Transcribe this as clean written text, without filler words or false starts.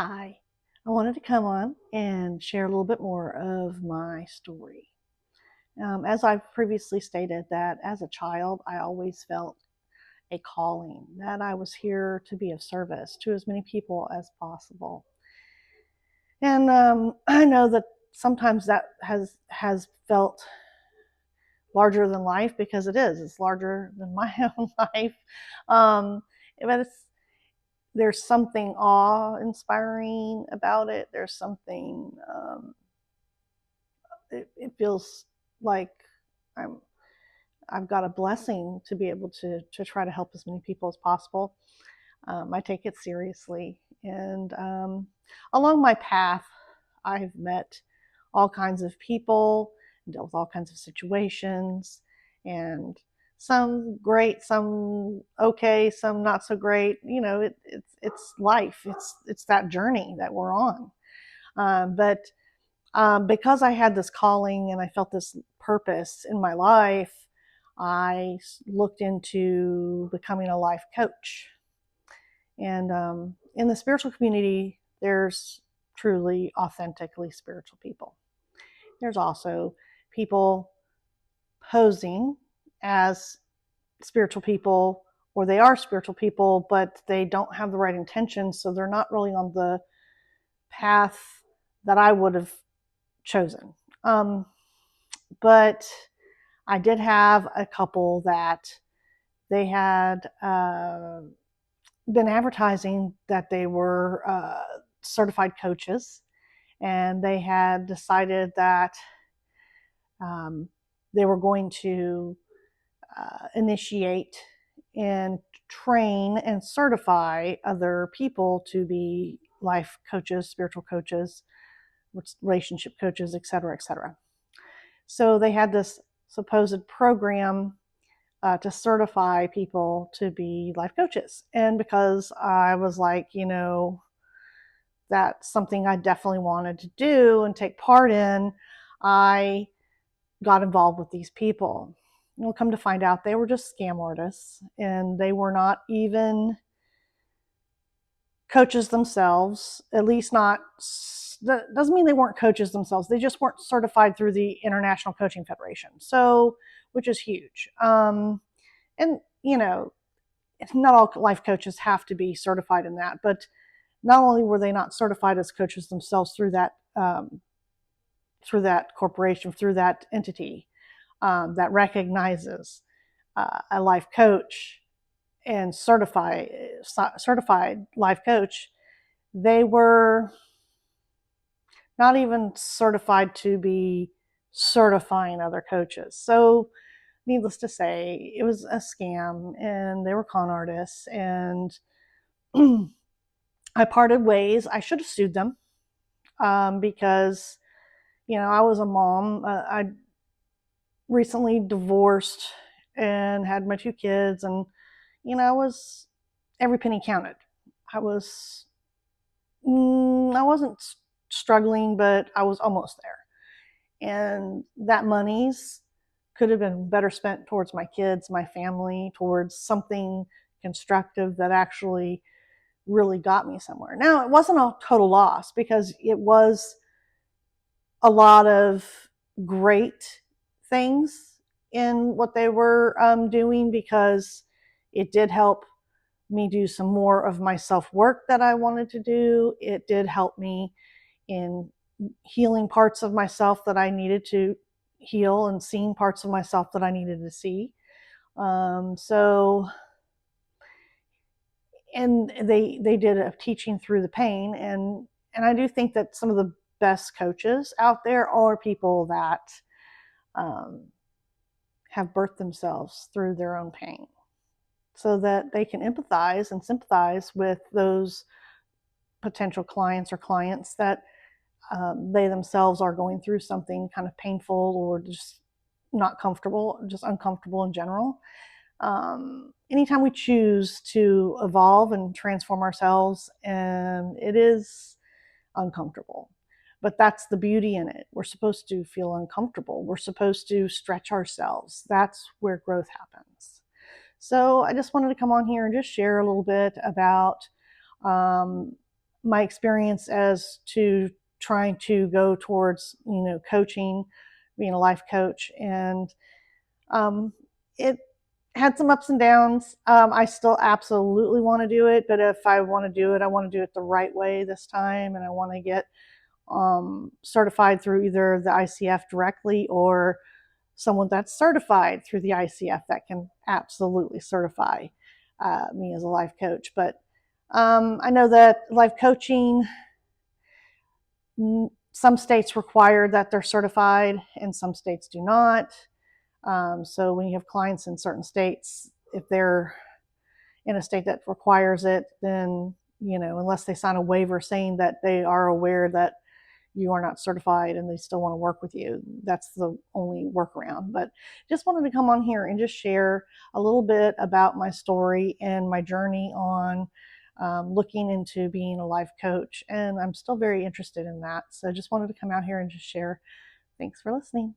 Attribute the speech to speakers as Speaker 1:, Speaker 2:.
Speaker 1: Hi, I wanted to come on and share a little bit more of my story. As I've previously stated, that as a child, I always felt a calling, that I was here to be of service to as many people as possible. And I know that sometimes that has felt larger than life because it is. It's larger than my own life. Um, but there's something awe-inspiring about it. There's something it feels like I'm I've got a blessing to be able to try to help as many people as possible. I take it seriously, and along my path, I've met all kinds of people, dealt with all kinds of situations, and some great, some okay, some not so great. You know, it's life. It's that journey that we're on. But because I had this calling and I felt this purpose in my life, I looked into becoming a life coach. And in the spiritual community, there's truly, authentically spiritual people. There's also people posing as spiritual people, or they are spiritual people, but they don't have the right intentions, so they're not really on the path that I would have chosen. Um, but I did have a couple that they had been advertising that they were certified coaches, and they had decided that um, they were going to initiate and train and certify other people to be life coaches, spiritual coaches, relationship coaches, et cetera, et cetera. So they had this supposed program to certify people to be life coaches. And because I was like, that's something I definitely wanted to do and take part in, I got involved with these people. We'll come to find out they were just scam artists, and they were not even coaches themselves, at least not. That doesn't mean they weren't coaches themselves. They just weren't certified through the International Coaching Federation. So, which is huge. And, not all life coaches have to be certified in that, but not only were they not certified as coaches themselves through that corporation, through that entity that recognizes a life coach and certified life coach, they were not even certified to be certifying other coaches. So, needless to say, it was a scam, and they were con artists. And I parted ways. I should have sued them because, I was a mom. I recently divorced and had my two kids, and I was every penny counted. I was I wasn't struggling, but I was almost there. And that money's could have been better spent towards my kids, my family, towards something constructive that actually really got me somewhere. Now, it wasn't a total loss because it was a lot of great things in what they were doing, because it did help me do some more of my self work that I wanted to do. It did help me in healing parts of myself that I needed to heal, and seeing parts of myself that I needed to see. So, and they did a teaching through the pain, and I do think that some of the best coaches out there are people that um, have birthed themselves through their own pain, so that they can empathize and sympathize with those potential clients that they themselves are going through something kind of painful, or just not comfortable, just uncomfortable in general. Anytime we choose to evolve and transform ourselves, and it is uncomfortable. But that's the beauty in it. We're supposed to feel uncomfortable. We're supposed to stretch ourselves. That's where growth happens. So I just wanted to come on here and just share a little bit about um, my experience as to trying to go towards, coaching, being a life coach. And it had some ups and downs. I still absolutely want to do it, but if I want to do it, I want to do it the right way this time, and I want to get certified through either the ICF directly or someone that's certified through the ICF that can absolutely certify me as a life coach. But I know that life coaching, some states require that they're certified and some states do not. So when you have clients in certain states, if they're in a state that requires it, then, unless they sign a waiver saying that they are aware that you are not certified and they still want to work with you, that's the only workaround. But just wanted to come on here and just share a little bit about my story and my journey on looking into being a life coach. And I'm still very interested in that. So just wanted to come out here and just share. Thanks for listening.